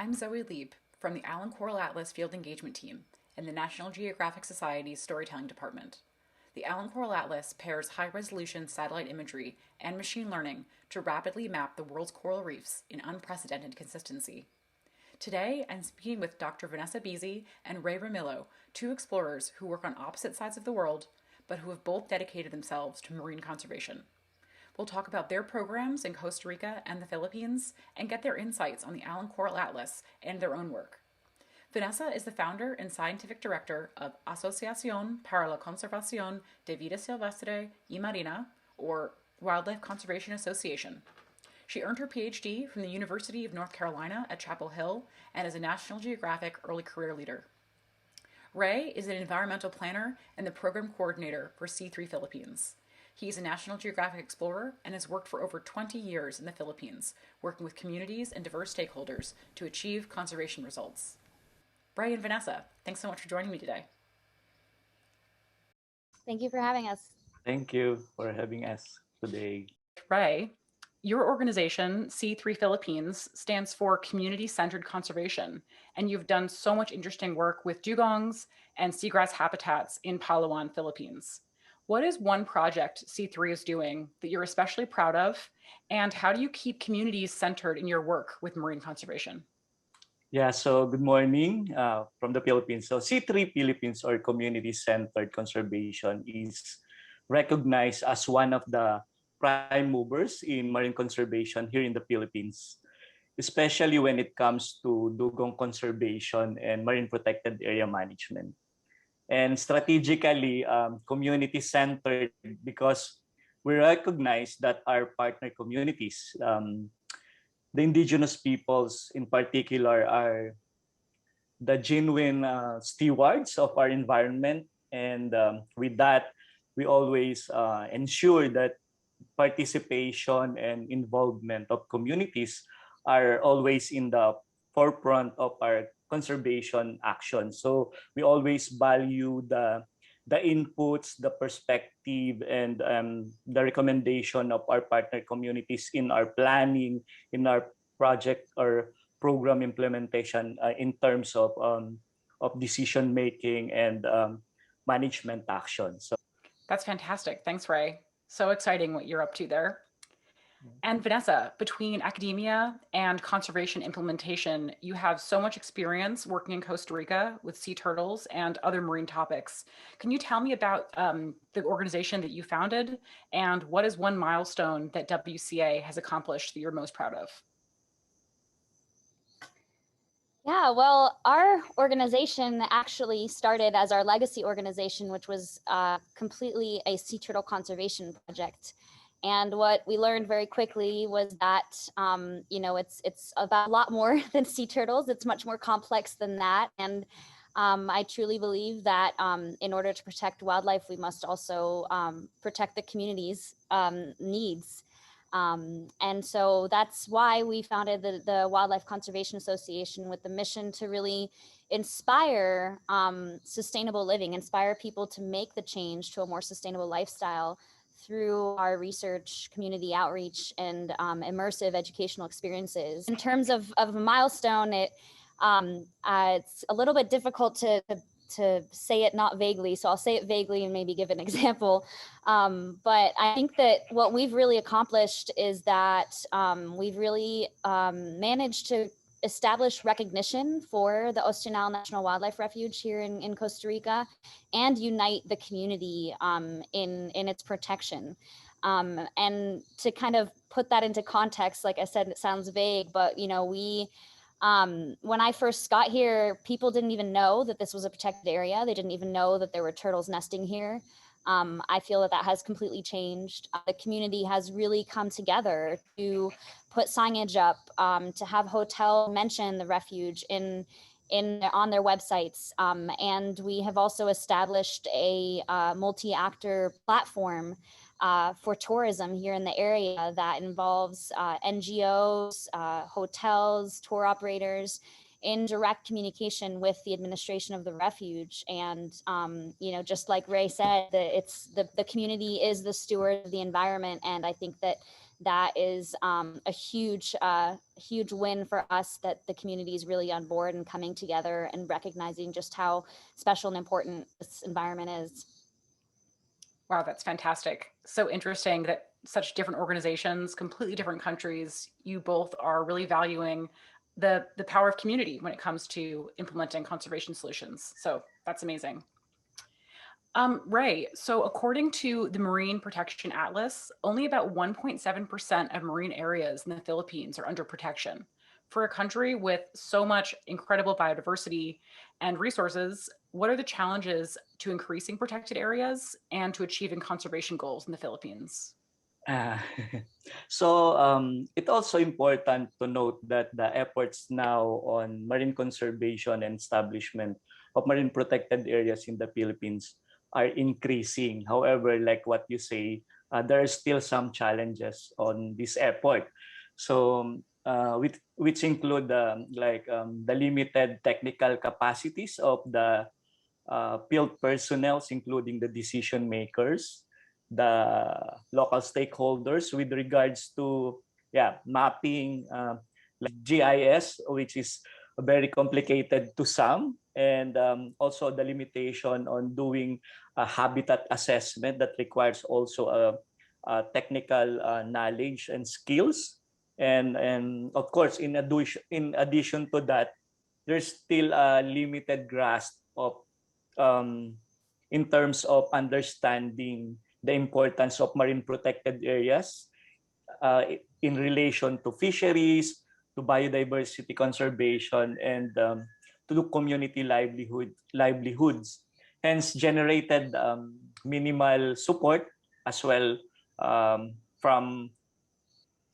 I'm Zoe Lieb from the Allen Coral Atlas Field Engagement Team in the National Geographic Society's Storytelling Department. The Allen Coral Atlas pairs high-resolution satellite imagery and machine learning to rapidly map the world's coral reefs in unprecedented consistency. Today, I'm speaking with Dr. Vanessa Beasy and Ray Ramillo, two explorers who work on opposite sides of the world, but who have both dedicated themselves to marine conservation. We'll talk about their programs in Costa Rica and the Philippines and get their insights on the Allen Coral Atlas and their own work. Vanessa is the founder and scientific director of Asociación para la Conservación de Vida Silvestre y Marina, or Wildlife Conservation Association. She earned her PhD from the University of North Carolina at Chapel Hill and is a National Geographic early career leader. Ray is an environmental planner and the program coordinator for C3 Philippines. He's a National Geographic explorer and has worked for over 20 years in the Philippines, working with communities and diverse stakeholders to achieve conservation results. Ray and Vanessa, thanks so much for joining me today. Thank you for having us. Thank you for having us today. Ray, your organization, C3 Philippines, stands for Community-Centered Conservation, and you've done so much interesting work with dugongs and seagrass habitats in Palawan, Philippines. What is one project C3 is doing that you're especially proud of, and how do you keep communities centered in your work with marine conservation? Yeah, so good morning from the Philippines. So C3 Philippines, or Community-Centered Conservation, is recognized as one of the prime movers in marine conservation here in the Philippines, especially when it comes to dugong conservation and marine protected area management. And strategically community-centered because we recognize that our partner communities, the indigenous peoples in particular, are the genuine stewards of our environment. And with that, we always ensure that participation and involvement of communities are always in the forefront of our conservation action. So we always value the inputs, the perspective, and the recommendation of our partner communities in our planning, in our project or program implementation in terms of decision making and management action. So that's fantastic. Thanks, Ray. So exciting what you're up to there. And Vanessa, between academia and conservation implementation, you have so much experience working in Costa Rica with sea turtles and other marine topics. Can you tell me about the organization that you founded, and what is one milestone that WCA has accomplished that you're most proud of? Yeah, well, our organization actually started as our legacy organization, which was completely a sea turtle conservation project. And what we learned very quickly was that, it's about a lot more than sea turtles. It's much more complex than that. And I truly believe that in order to protect wildlife, we must also protect the community's needs. And so that's why we founded the Wildlife Conservation Association, with the mission to really inspire sustainable living, inspire people to make the change to a more sustainable lifestyle through our research, community outreach, and immersive educational experiences. In terms of a milestone, it's a little bit difficult to say it not vaguely, so I'll say it vaguely and maybe give an example. But I think that what we've really accomplished is that we've really managed to establish recognition for the Ocional National Wildlife Refuge here in Costa Rica, and unite the community in its protection. And to kind of put that into context, like I said, it sounds vague, but we when I first got here, people didn't even know that this was a protected area. They didn't even know that there were turtles nesting here. I feel that has completely changed. The community has really come together to put signage up, to have hotels mention the refuge on their websites. And we have also established a multi-actor platform for tourism here in the area that involves NGOs, hotels, tour operators, in direct communication with the administration of the refuge. And just like Ray said, the community is the steward of the environment, and I think that that is a huge win for us, that the community is really on board and coming together and recognizing just how special and important this environment is. Wow, that's fantastic. So interesting that such different organizations, completely different countries, you both are really valuing the power of community when it comes to implementing conservation solutions. So that's amazing. Ray, so according to the Marine Protection Atlas, only about 1.7% of marine areas in the Philippines are under protection. For a country with so much incredible biodiversity and resources, what are the challenges to increasing protected areas and to achieving conservation goals in the Philippines? Ah, so it's also important to note that the efforts now on marine conservation and establishment of marine protected areas in the Philippines are increasing. However, like what you say, there are still some challenges on this effort. So, which include the limited technical capacities of the field personnel, including the decision makers, the local stakeholders with regards to mapping like GIS, which is very complicated to some, and also the limitation on doing a habitat assessment that requires also a technical knowledge and skills. And of course, in addition to that, there's still a limited grasp of um, in terms of understanding the importance of marine protected areas in relation to fisheries, to biodiversity conservation, and to community livelihoods. Hence, generated minimal support as well from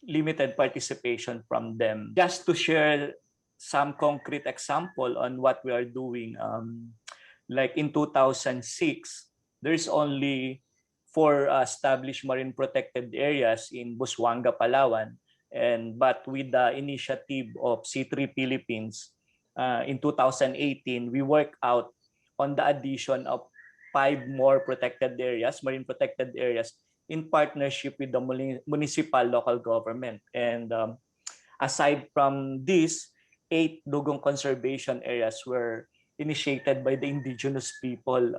limited participation from them. Just to share some concrete example on what we are doing, like in 2006, there's only four established marine protected areas in Busuanga, Palawan. But with the initiative of C3 Philippines, in 2018, we worked out on the addition of five more protected areas, marine protected areas, in partnership with the municipal local government. And aside from this, eight dugong conservation areas were initiated by the indigenous people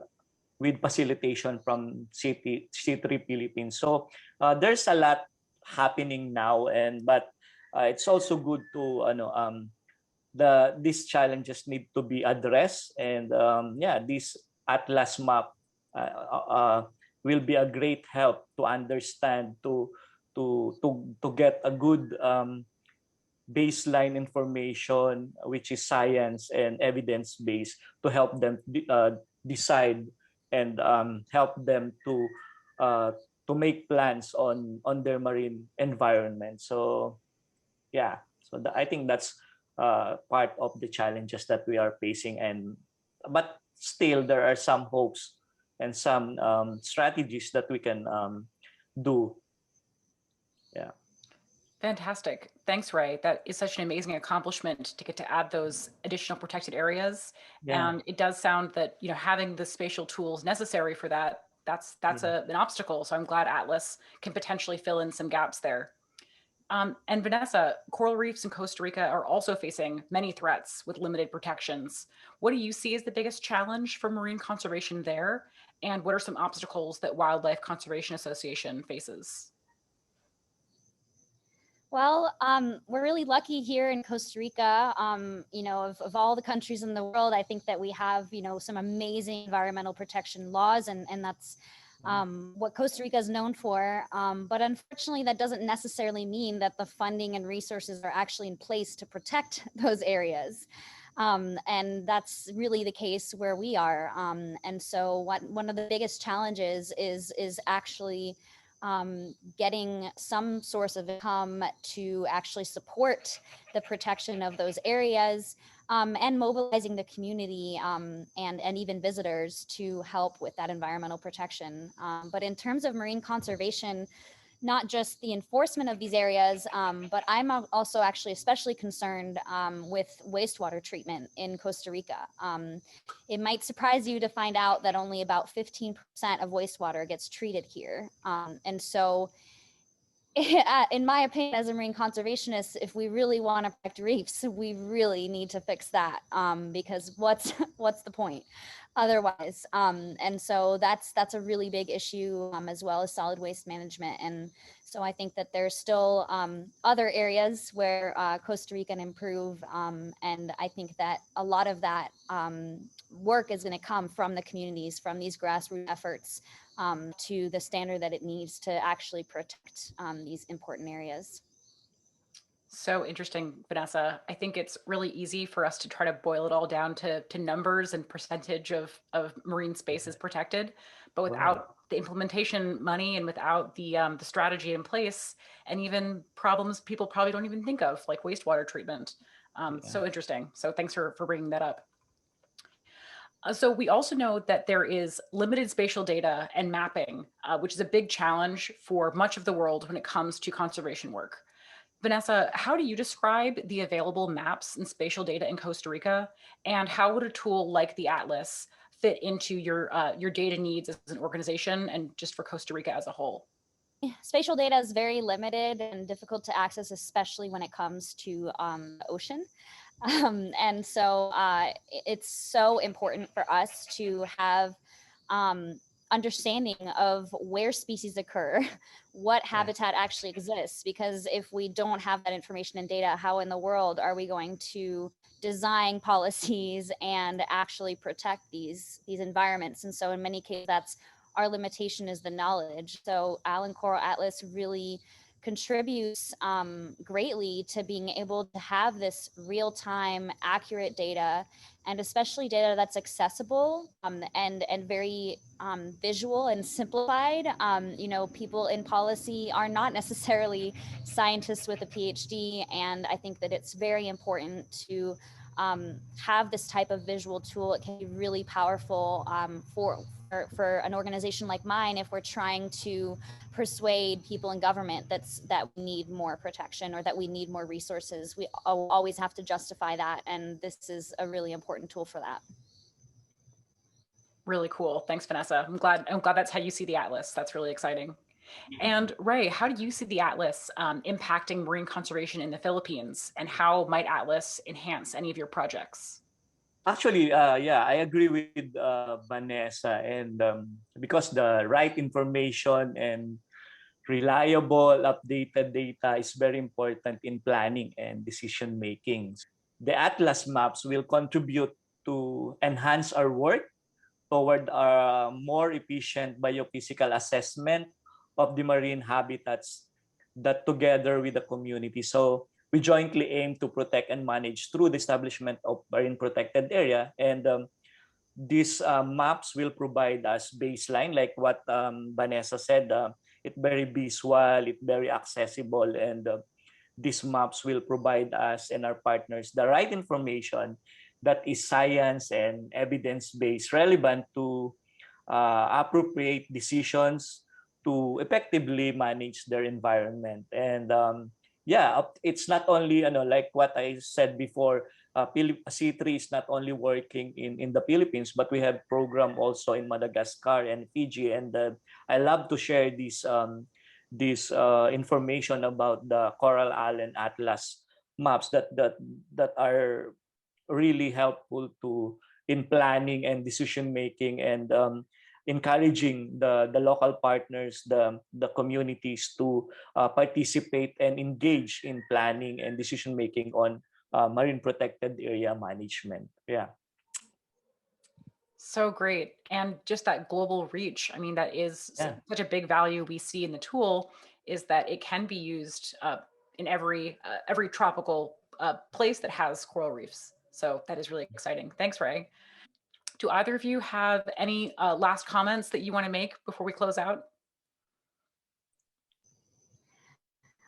with facilitation from C3 Philippines. So there's a lot happening now, but it's also good to these challenges need to be addressed, and this atlas map will be a great help to understand to get a good baseline information, which is science and evidence based, to help them decide and help them uh, to make plans on their marine environment. So I think that's part of the challenges that we are facing, but still there are some hopes and some strategies that we can do. Yeah. Fantastic. Thanks, Ray. That is such an amazing accomplishment to get to add those additional protected areas. Yeah. And it does sound that, having the spatial tools necessary for that, that's an obstacle. So I'm glad Atlas can potentially fill in some gaps there. And Vanessa, coral reefs in Costa Rica are also facing many threats with limited protections. What do you see as the biggest challenge for marine conservation there? And what are some obstacles that Wildlife Conservation Association faces? Well, we're really lucky here in Costa Rica. Of all the countries in the world, I think that we have, some amazing environmental protection laws, and that's what Costa Rica is known for. But unfortunately, that doesn't necessarily mean that the funding and resources are actually in place to protect those areas. And that's really the case where we are. And so one of the biggest challenges is actually getting some source of income to actually support the protection of those areas, and mobilizing the community, and even visitors to help with that environmental protection. But in terms of marine conservation, not just the enforcement of these areas, but I'm also actually especially concerned with wastewater treatment in Costa Rica. It might surprise you to find out that only about 15% of wastewater gets treated here. And so in my opinion, as a marine conservationist, if we really want to protect reefs, we really need to fix that, because what's the point otherwise? And so that's a really big issue, as well as solid waste management. And so I think that there's still other areas where Costa Rica can improve, and I think that a lot of that work is going to come from the communities, from these grassroots efforts, to the standard that it needs to actually protect these important areas. So interesting, Vanessa. I think it's really easy for us to try to boil it all down to numbers and percentage of marine spaces protected, but without the implementation money and without the strategy in place, and even problems people probably don't even think of, like wastewater treatment. So interesting. So thanks for bringing that up. So we also know that there is limited spatial data and mapping, which is a big challenge for much of the world when it comes to conservation work. Vanessa, how do you describe the available maps and spatial data in Costa Rica? And how would a tool like the Atlas fit into your data needs as an organization and just for Costa Rica as a whole? Spatial data is very limited and difficult to access, especially when it comes to the ocean. And so it's so important for us to have understanding of where species occur, what habitat actually exists, because if we don't have that information and data, how in the world are we going to design policies and actually protect these environments? And so in many cases, that's our limitation, is the knowledge. So Island Coral Atlas really contributes greatly to being able to have this real-time accurate data, and especially data that's accessible and very visual and simplified. You know, people in policy are not necessarily scientists with a PhD, and I think that it's very important to have this type of visual tool. It can be really powerful for an organization like mine if we're trying to persuade people in government that we need more protection or that we need more resources. We always have to justify that, and this is a really important tool for that. Really cool. Thanks, Vanessa. I'm glad that's how you see the Atlas. That's really exciting. And Ray, how do you see the Atlas impacting marine conservation in the Philippines? And how might Atlas enhance any of your projects? Actually, yeah, I agree with Vanessa, and because the right information and reliable, updated data is very important in planning and decision making. The Atlas maps will contribute to enhance our work toward a more efficient biophysical assessment of the marine habitats that together with the community. So we jointly aim to protect and manage through the establishment of marine protected area. And these maps will provide us baseline, like what Vanessa said. It's very visual, it's very accessible, and these maps will provide us and our partners the right information that is science and evidence-based, relevant to appropriate decisions to effectively manage their environment. And yeah, it's not only like what I said before. C3 is not only working in the Philippines, but we have program also in Madagascar and Fiji. And I love to share this information about the Coral Island Atlas maps that are really helpful to in planning and decision making, and encouraging the local partners, the communities to participate and engage in planning and decision making on marine protected area management. Yeah. So great. And just that global reach. I mean, that is such a big value we see in the tool, is that it can be used in every tropical place that has coral reefs. So that is really exciting. Thanks, Ray. Do either of you have any last comments that you want to make before we close out?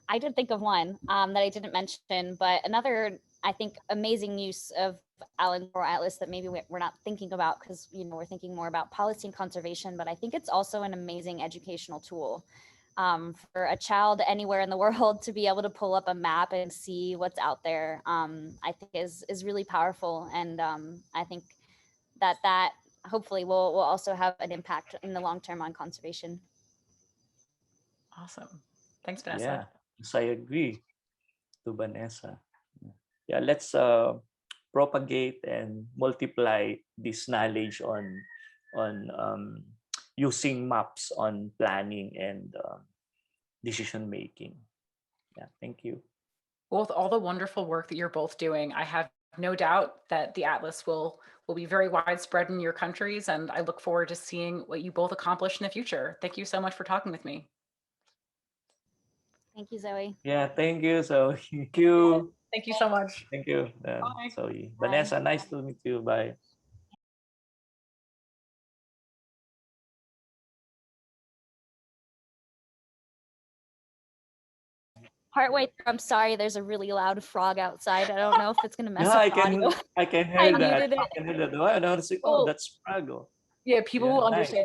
I did think of one that I didn't mention, but another, I think, amazing use of Island Coral Atlas that maybe we're not thinking about, because we're thinking more about policy and conservation, but I think it's also an amazing educational tool for a child anywhere in the world to be able to pull up a map and see what's out there. I think is really powerful, and I think that hopefully will also have an impact in the long term on conservation. Awesome. Thanks, Vanessa. Yeah, yes, I agree to Vanessa. Yeah, let's propagate and multiply this knowledge on using maps on planning and decision making. Yeah, thank you. Well, with all the wonderful work that you're both doing, I have no doubt that the Atlas will be very widespread in your countries, and I look forward to seeing what you both accomplish in the future. Thank you so much for talking with me. Thank you, Zoe. Yeah, thank you. So thank you. Thank you so much. Thank you. Bye. So Bye. Vanessa, nice to meet you. Bye. Partway through, I'm sorry, there's a really loud frog outside. I don't know if it's gonna mess Yeah, up the audio. I can I hear that. muted it. I can hear that. Oh, and I was like, oh, Oh. that's Prago. Yeah, people Yeah, will nice. understand